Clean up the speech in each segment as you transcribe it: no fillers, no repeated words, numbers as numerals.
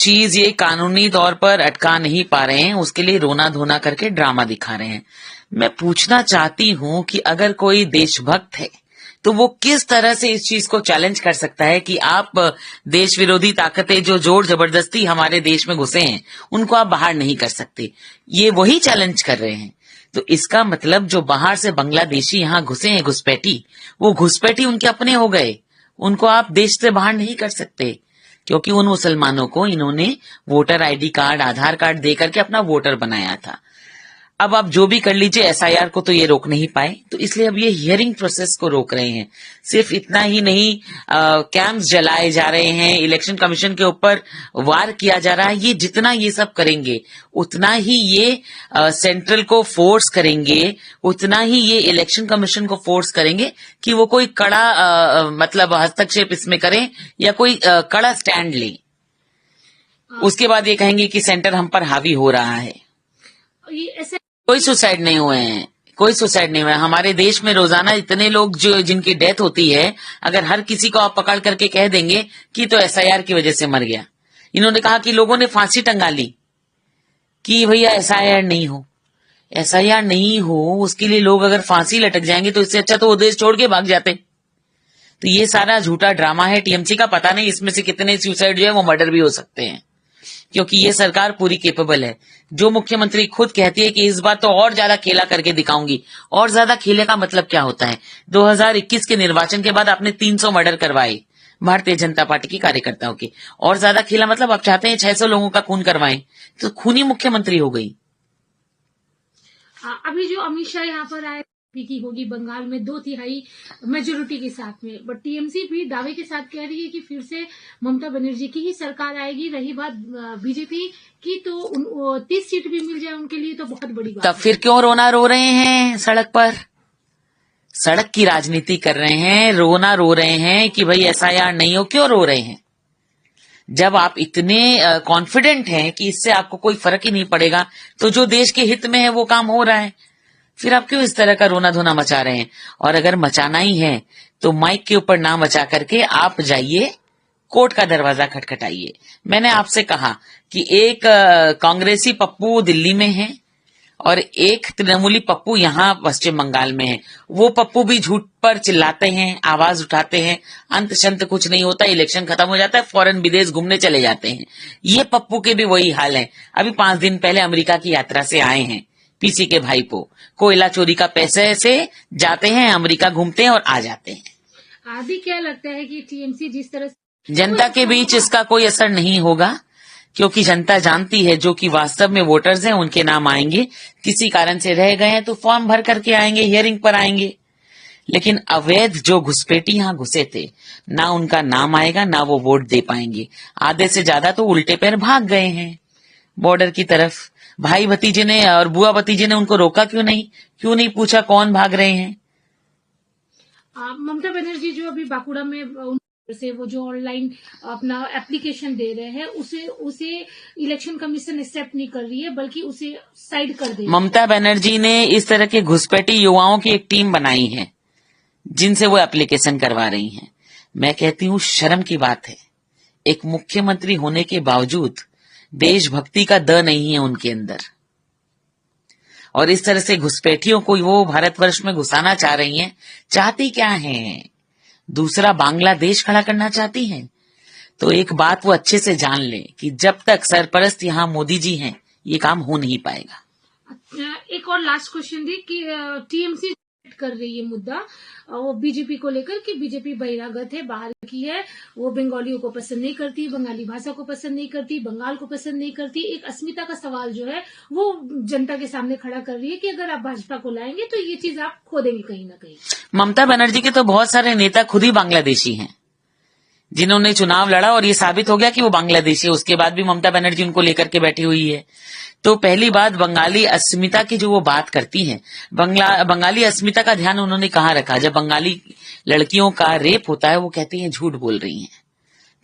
चीज ये कानूनी तौर पर अटका नहीं पा रहे हैं, उसके लिए रोना धोना करके ड्रामा दिखा रहे हैं। मैं पूछना चाहती हूं कि अगर कोई देशभक्त है तो वो किस तरह से इस चीज को चैलेंज कर सकता है कि आप देश विरोधी ताकतें जो जोर जबरदस्ती हमारे देश में घुसे हैं उनको आप बाहर नहीं कर सकते, ये वही चैलेंज कर रहे हैं। तो इसका मतलब जो बाहर से बांग्लादेशी यहाँ घुसे हैं घुसपैठी, वो घुसपैठी उनके अपने हो गए, उनको आप देश से बाहर नहीं कर सकते, क्योंकि उन मुसलमानों को इन्होंने वोटर आईडी कार्ड आधार कार्ड दे करके अपना वोटर बनाया था। अब आप जो भी कर लीजिए, एसआईआर को तो ये रोक नहीं पाए, तो इसलिए अब ये हियरिंग प्रोसेस को रोक रहे हैं। सिर्फ इतना ही नहीं, कैंप्स जलाए जा रहे हैं, इलेक्शन कमीशन के ऊपर वार किया जा रहा है। ये जितना ये सब करेंगे उतना ही ये सेंट्रल को फोर्स करेंगे, उतना ही ये इलेक्शन कमीशन को फोर्स करेंगे कि वो कोई कड़ा मतलब हस्तक्षेप इसमें करें या कोई कड़ा स्टैंड लें। उसके बाद ये कहेंगे कि सेंटर हम पर हावी हो रहा है। कोई सुसाइड नहीं हुए हैं, कोई सुसाइड नहीं हुआ है। हमारे देश में रोजाना इतने लोग जो जिनकी डेथ होती है, अगर हर किसी को आप पकड़ करके कह देंगे कि तो एसआईआर की वजह से मर गया। इन्होंने कहा कि लोगों ने फांसी टंगा ली कि भैया एसआईआर नहीं हो, एसआईआर नहीं हो, उसके लिए लोग अगर फांसी लटक जाएंगे तो इससे अच्छा तो वो देश छोड़ के भाग जाते। तो ये सारा झूठा ड्रामा है टीएमसी का। पता नहीं इसमें से कितने सुसाइड जो है वो मर्डर भी हो सकते हैं, क्योंकि ये सरकार पूरी केपेबल है। जो मुख्यमंत्री खुद कहती है कि इस बार तो और ज्यादा खेला करके दिखाऊंगी, और ज्यादा खेले का मतलब क्या होता है? 2021 के निर्वाचन के बाद आपने 300 मर्डर करवाए भारतीय जनता पार्टी के कार्यकर्ताओं के, और ज्यादा खेला मतलब आप चाहते हैं 600 लोगों का खून करवाएं, तो खूनी मुख्यमंत्री हो गई। अभी जो अमित शाह यहाँ पर आए की होगी बंगाल में 2/3 मेजोरिटी के साथ में, बट टीएमसी भी दावे के साथ कह रही है कि फिर से ममता बनर्जी की ही सरकार आएगी। रही बात बीजेपी की, तो 30 सीट भी मिल जाए उनके लिए तो बहुत बड़ी बात। तब फिर क्यों रोना रो रहे हैं सड़क पर? सड़क की राजनीति कर रहे हैं, रोना रो रहे हैं कि भाई एसआईआर नहीं हो। क्यों रो रहे हैं? जब आप इतने कॉन्फिडेंट हैं कि इससे आपको कोई फर्क ही नहीं पड़ेगा, तो जो देश के हित में है वो काम हो रहा है, फिर आप क्यों इस तरह का रोना धोना मचा रहे हैं? और अगर मचाना ही है तो माइक के ऊपर ना मचा करके आप जाइए, कोर्ट का दरवाजा खटखटाइए। मैंने आपसे कहा कि एक कांग्रेसी पप्पू दिल्ली में है और एक तृणमूली पप्पू यहाँ पश्चिम बंगाल में है। वो पप्पू भी झूठ पर चिल्लाते हैं, आवाज उठाते हैं, अंत शंत कुछ नहीं होता, इलेक्शन खत्म हो जाता है, फौरन विदेश घूमने चले जाते हैं। ये पप्पू के भी वही हाल है। अभी 5 दिन पहले अमेरिका की यात्रा से आए हैं, पीसी के भाईपो कोयला चोरी का पैसे से जाते हैं, अमेरिका घूमते हैं और आ जाते हैं। आदि क्या लगता है कि टीएमसी जिस तरह जनता के बीच इसका कोई असर नहीं होगा, क्योंकि जनता जानती है जो कि वास्तव में वोटर्स हैं उनके नाम आएंगे। किसी कारण से रह गए हैं तो फॉर्म भर करके आएंगे, हियरिंग पर आएंगे। लेकिन अवैध जो घुसपैठी यहाँ घुसे थे, ना उनका नाम आएगा ना वो वोट दे पाएंगे। आधे से ज्यादा तो उल्टे पैर भाग गए हैं बॉर्डर की तरफ। भाई भतीजे ने और बुआ भतीजे ने उनको रोका क्यों नहीं पूछा कौन भाग रहे हैं? ममता बनर्जी जो अभी बांकुड़ा में से वो जो ऑनलाइन अपना एप्लीकेशन दे रहे हैं, उसे इलेक्शन कमीशन एक्सेप्ट नहीं कर रही है, बल्कि उसे साइड कर दे। ममता बनर्जी ने इस तरह के घुसपैठी युवाओं की एक टीम बनाई है जिनसे वो एप्लीकेशन करवा रही हैं। मैं कहती हूँ शर्म की बात है। एक मुख्यमंत्री होने के बावजूद देशभक्ति का द नहीं है उनके अंदर, और इस तरह से घुसपैठियों को वो भारतवर्ष में घुसाना चाह रही हैं। चाहती क्या हैं? दूसरा बांग्लादेश खड़ा करना चाहती हैं। तो एक बात वो अच्छे से जान ले कि जब तक सरपरस्त यहाँ मोदी जी हैं ये काम हो नहीं पाएगा। एक और लास्ट क्वेश्चन थी कि टीएमसी कर रही है मुद्दा वो बीजेपी को लेकर कि बीजेपी बहिरागत है, बाहर की है, वो बंगालियों को पसंद नहीं करती, बंगाली भाषा को पसंद नहीं करती, बंगाल को पसंद नहीं करती। एक अस्मिता का सवाल जो है वो जनता के सामने खड़ा कर रही है कि अगर आप भाजपा को लाएंगे तो ये चीज आप खो देंगे कहीं ना कहीं। ममता बनर्जी के तो बहुत सारे नेता खुद ही बांग्लादेशी हैं जिन्होंने चुनाव लड़ा और ये साबित हो गया कि वो बांग्लादेशी है। उसके बाद भी ममता बनर्जी उनको लेकर के बैठी हुई है। तो पहली बात, बंगाली अस्मिता की जो वो बात करती हैं, बंगाली अस्मिता का ध्यान उन्होंने कहाँ रखा? जब बंगाली लड़कियों का रेप होता है वो कहती हैं झूठ बोल रही हैं।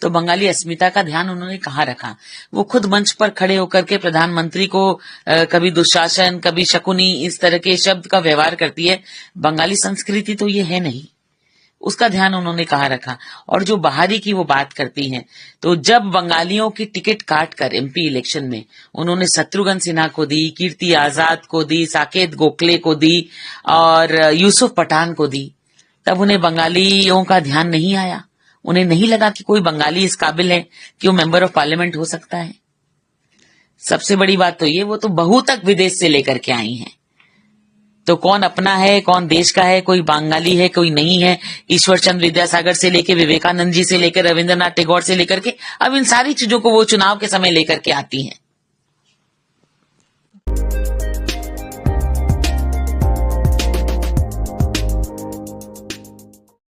तो बंगाली अस्मिता का ध्यान उन्होंने कहाँ रखा? वो खुद मंच पर खड़े होकर के प्रधानमंत्री को कभी दुशासन कभी शकुनी इस तरह के शब्द का व्यवहार करती है। बंगाली संस्कृति तो ये है नहीं। उसका ध्यान उन्होंने कहाँ रखा। और जो बाहरी की वो बात करती हैं, तो जब बंगालियों की टिकट काट कर एमपी इलेक्शन में उन्होंने शत्रुघ्न सिन्हा को दी, कीर्ति आजाद को दी, साकेत गोखले को दी और यूसुफ पठान को दी, तब उन्हें बंगालियों का ध्यान नहीं आया। उन्हें नहीं लगा कि कोई बंगाली इस काबिल है कि वो मेंबर ऑफ पार्लियामेंट हो सकता है। सबसे बड़ी बात तो ये, वो तो बहू तक विदेश से लेकर के आई हैं। तो कौन अपना है, कौन देश का है, कोई बंगाली है, कोई नहीं है। ईश्वर चंद्र विद्यासागर से लेकर विवेकानंद जी से लेकर रविंद्रनाथ टैगोर से लेकर के अब इन सारी चीजों को वो चुनाव के समय लेकर के आती हैं।